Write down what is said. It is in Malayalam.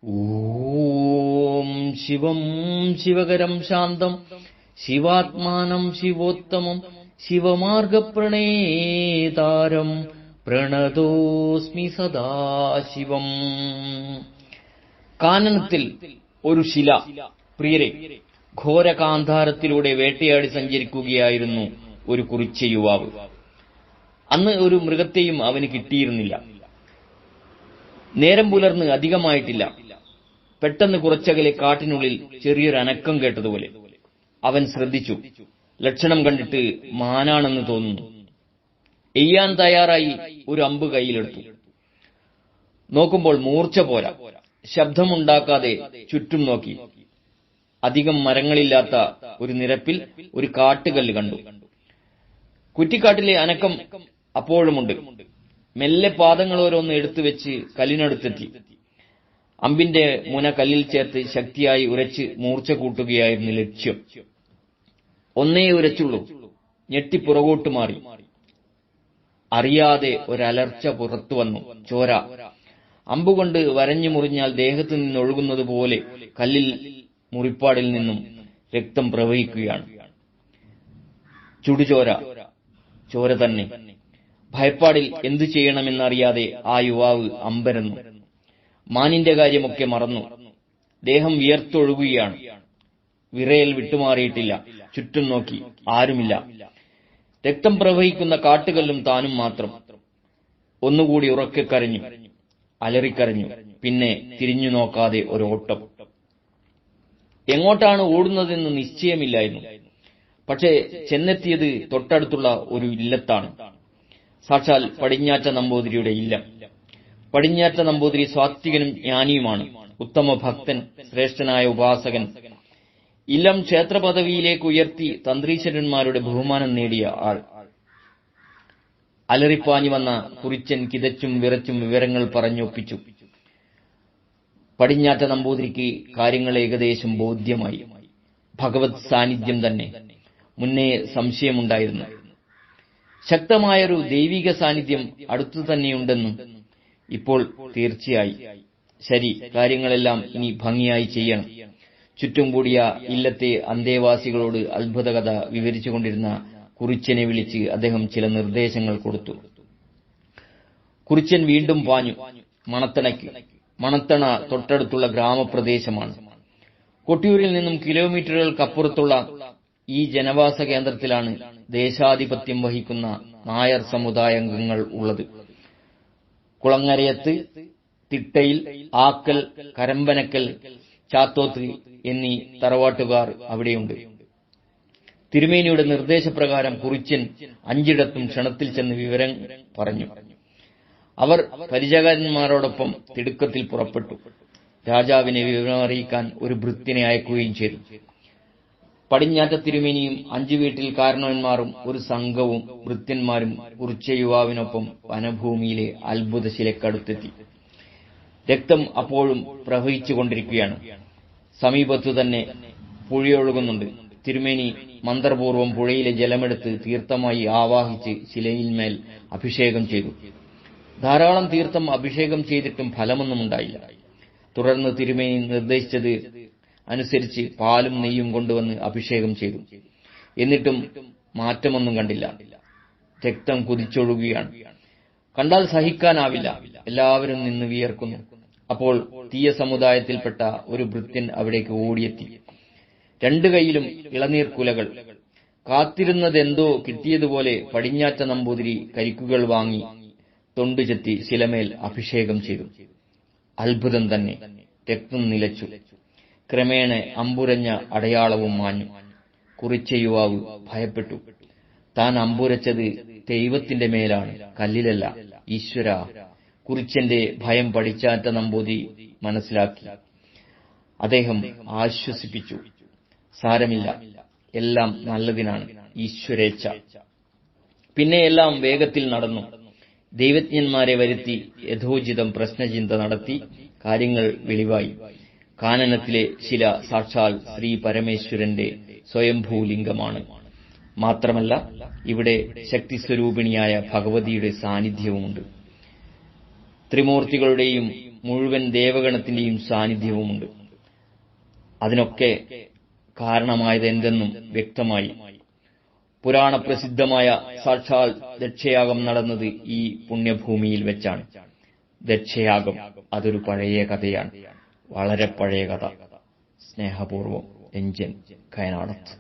ഓം ശിവം ശിവകരം ശാന്തം ശിവാത്മാനം ശിവോത്തമം ശിവമാർഗപ്രണേതാരം പ്രണതോസ്മി സദാശിവം. കാനനത്തിൽ ഒരു ശില. പ്രിയരെ, ഘോരകാന്ധാരത്തിലൂടെ വേട്ടയാടി സഞ്ചരിക്കുകയായിരുന്നു ഒരു കുറിച്യ യുവാവ്. അന്ന് ഒരു മൃഗത്തെയും അവന് കിട്ടിയിരുന്നില്ല. നേരം പുലർന്ന് അധികമായിട്ടില്ല. പെട്ടെന്ന് കുറച്ചകലെ കാട്ടിനുള്ളിൽ ചെറിയൊരു അനക്കം കേട്ടതുപോലെ. അവൻ ശ്രദ്ധിച്ചു. ലക്ഷണം കണ്ടിട്ട് മാനാണെന്ന് തോന്നുന്നു. എയ്യാൻ തയ്യാറായി ഒരു അമ്പ് കയ്യിലെടുത്തു. നോക്കുമ്പോൾ മൂർച്ച പോരാ. ശബ്ദമുണ്ടാക്കാതെ ചുറ്റും നോക്കി. അധികം മരങ്ങളില്ലാത്ത ഒരു നിരപ്പിൽ ഒരു കാട്ടുകല്ല് കണ്ടു. കുറ്റിക്കാട്ടിലെ അനക്കം അപ്പോഴുമുണ്ട്. മെല്ലെ പാദങ്ങൾ ഓരോന്ന് എടുത്തുവെച്ച് കല്ലിനടുത്തെത്തി. അമ്പിന്റെ മുന കല്ലിൽ ചേർത്ത് ശക്തിയായി ഉരച്ച് മൂർച്ച കൂട്ടുകയായിരുന്നു ലക്ഷ്യം. ഒന്നേ ഉരച്ചുള്ളൂ. ഞെട്ടി പുറകോട്ട് മാറി. അറിയാതെ ഒരലർച്ച പുറത്തു വന്നു. ചോര. അമ്പുകൊണ്ട് വരഞ്ഞു മുറിഞ്ഞാൽ ദേഹത്തു നിന്നൊഴുകുന്നത് പോലെ കല്ലിൽ മുറിപ്പാടിൽ നിന്നും രക്തം പ്രവഹിക്കുകയാണ്. ചുടുചോര. ചോര തന്നെ. ഭയപ്പാടിൽ എന്തു ചെയ്യണമെന്നറിയാതെ ആ യുവാവ് അമ്പരന്നു. മാനിന്റെ കാര്യമൊക്കെ മറന്നു. ദേഹം വിയർത്തൊഴുകുകയാണ്. വിറയൽ വിട്ടുമാറിയിട്ടില്ല. ചുറ്റും നോക്കി. ആരുമില്ല. രക്തം പ്രവഹിക്കുന്ന കാട്ടുകല്ലും താനും മാത്രം. ഒന്നുകൂടി ഉറക്കെ കരഞ്ഞു. അലറിക്കരഞ്ഞു. പിന്നെ തിരിഞ്ഞു നോക്കാതെ ഒരോട്ടം. എങ്ങോട്ടാണ് ഓടുന്നതെന്ന് നിശ്ചയമില്ലായിരുന്നു. പക്ഷേ ചെന്നെത്തിയത് തൊട്ടടുത്തുള്ള ഒരു ഇല്ലത്താണ്. സാക്ഷാൽ പടിഞ്ഞാറ്റ നമ്പൂതിരിയുടെ ഇല്ലം. പടിഞ്ഞാറ്റ നമ്പൂതിരി സാത്വികനും ജ്ഞാനിയുമാണ്. ഉത്തമ ഭക്തൻ, ശ്രേഷ്ഠനായ ഉപാസകൻ. ഇല്ലം ക്ഷേത്രപദവിയിലേക്ക് ഉയർത്തി തന്ത്രീശ്വരന്മാരുടെ ബഹുമാനം നേടിയ ആൾ. അലറിപ്പാഞ്ഞു വന്ന കുറിച്യൻ കിതച്ചും വിറച്ചും വിവരങ്ങൾ പറഞ്ഞൊപ്പിച്ചു. പടിഞ്ഞാറ്റ നമ്പൂതിരിക്ക് കാര്യങ്ങൾ ഏകദേശം ബോധ്യമായി. ഭഗവത് സാന്നിധ്യം തന്നെ. മുന്നേ സംശയമുണ്ടായിരുന്നു. ശക്തമായൊരു ദൈവിക സാന്നിധ്യം അടുത്തു തന്നെയുണ്ടെന്നും ഇപ്പോൾ തീർച്ചയായി. ശരി, കാര്യങ്ങളെല്ലാം ഇനി ഭംഗിയായി ചെയ്യണം. ചുറ്റും കൂടിയ ഇല്ലത്തെ അന്തേവാസികളോട് അത്ഭുതകഥ വിവരിച്ചുകൊണ്ടിരുന്ന കുറിച്യനെ വിളിച്ച് അദ്ദേഹം ചില നിർദ്ദേശങ്ങൾ കൊടുത്തു. കുറിച്യൻ വീണ്ടും പാഞ്ഞു. മണത്തണയ്ക്ക്. മണത്തണ തൊട്ടടുത്തുള്ള ഗ്രാമപ്രദേശമാണ്. കൊട്ടിയൂരിൽ നിന്നും കിലോമീറ്ററുകൾക്കപ്പുറത്തുള്ള ഈ ജനവാസ കേന്ദ്രത്തിലാണ് ദേശാധിപത്യം വഹിക്കുന്ന നായർ സമുദായാംഗങ്ങൾ ഉള്ളത്. കുളങ്ങരയത്ത്, തിട്ടയിൽ, ആക്കൽ, കരമ്പനക്കൽ, ചാത്തോത്ത് എന്നീ തറവാട്ടുകാർ അവിടെയുണ്ട്. തിരുമേനിയുടെ നിർദ്ദേശപ്രകാരം കുറിച്യൻ 5 ക്ഷണത്തിൽ ചെന്ന് വിവരം പറഞ്ഞു. അവർ പരിചാരകന്മാരോടൊപ്പം തിടുക്കത്തിൽ പുറപ്പെട്ടു. രാജാവിനെ വിവരമറിയിക്കാൻ ഒരു ഭൃത്യനെ അയക്കുകയും ചെയ്തു. പടിഞ്ഞാറ്റ തിരുമേനിയും 5 വീട്ടിൽ കാരണവന്മാരും ഒരു സംഘവും ഭൃത്യന്മാരും കുറിച്യ യുവാവിനൊപ്പം വനഭൂമിയിലെ അത്ഭുതശിലക്കടുത്തെത്തി. രക്തം അപ്പോഴും പ്രവഹിച്ചുകൊണ്ടിരിക്കുകയാണ്. സമീപത്തു തന്നെ പുഴയൊഴുകുന്നുണ്ട്. തിരുമേനി മന്ത്രപൂർവ്വം പുഴയിലെ ജലമെടുത്ത് തീർത്ഥമായി ആവാഹിച്ച് ശിലയിന്മേൽ അഭിഷേകം ചെയ്തു. ധാരാളം തീർത്ഥം അഭിഷേകം ചെയ്തിട്ടും ഫലമൊന്നുമുണ്ടായില്ല. തുടർന്ന് തിരുമേനി നിർദ്ദേശിച്ചത് അനുസരിച്ച് പാലും നെയ്യും കൊണ്ടുവന്ന് അഭിഷേകം ചെയ്തു. എന്നിട്ടും മാറ്റമൊന്നും കണ്ടില്ല. രക്തം കുതിച്ചൊഴുകുകയാണ്. കണ്ടാൽ സഹിക്കാനാവില്ല. എല്ലാവരും നിന്ന് വിയർക്കുന്നു. അപ്പോൾ തീയ സമുദായത്തിൽപ്പെട്ട ഒരു ഭൃത്യൻ അവിടേക്ക് ഓടിയെത്തി. 2 കൈയിലും ഇളനീർ കുലകൾ. കാത്തിരുന്നതെന്തോ കിട്ടിയതുപോലെ പടിഞ്ഞാറ്റ നമ്പൂതിരി കരിക്കുകൾ വാങ്ങി തൊണ്ടുചെത്തി ശിലമേൽ അഭിഷേകം ചെയ്തു. അത്ഭുതം തന്നെ. രക്തം നിലച്ചു. ക്രമേണ അമ്പുരഞ്ഞ അടയാളവും മാഞ്ഞു. കുറിച്യ യുവാവ് ഭയപ്പെട്ടു. താൻ അമ്പുരച്ചത് ദൈവത്തിന്റെ മേലാണ്, കല്ലിലല്ല. ഈശ്വര! കുറിച്യന്റെ ഭയം പടിഞ്ഞാറ്റ നമ്പൂതിരി മനസ്സിലാക്കി. അദ്ദേഹം ആശ്വസിപ്പിച്ചു. സാരമില്ല, എല്ലാം നല്ലതിനാണ്. ഈശ്വരേച്ഛ. പിന്നെ എല്ലാം വേഗത്തിൽ നടന്നു. ദൈവജ്ഞന്മാരെ വരുത്തി യഥോചിതം പ്രശ്നചിന്ത നടത്തി. കാര്യങ്ങൾ വെളിവായി. കാനനത്തിലെ ശില സാക്ഷാൽ ശ്രീ പരമേശ്വരന്റെ സ്വയംഭൂലിംഗമാണ്. മാത്രമല്ല, ഇവിടെ ശക്തിസ്വരൂപിണിയായ ഭഗവതിയുടെ സാന്നിധ്യവുമുണ്ട്. ത്രിമൂർത്തികളുടെയും മുഴുവൻ ദേവഗണത്തിന്റെയും സാന്നിധ്യവുമുണ്ട്. അതിനൊക്കെ കാരണമായത് എന്തെന്നും വ്യക്തമായി. പുരാണ പ്രസിദ്ധമായ സാക്ഷാൽ ദക്ഷയാഗം നടന്നത് ഈ പുണ്യഭൂമിയിൽ വെച്ചാണ്. ദക്ഷയാഗം അതൊരു പഴയ കഥയാണ്, വളരെ പഴയ കഥ. സ്നേഹപൂർവം, എഞ്ചൻ കയനാടത്ത്.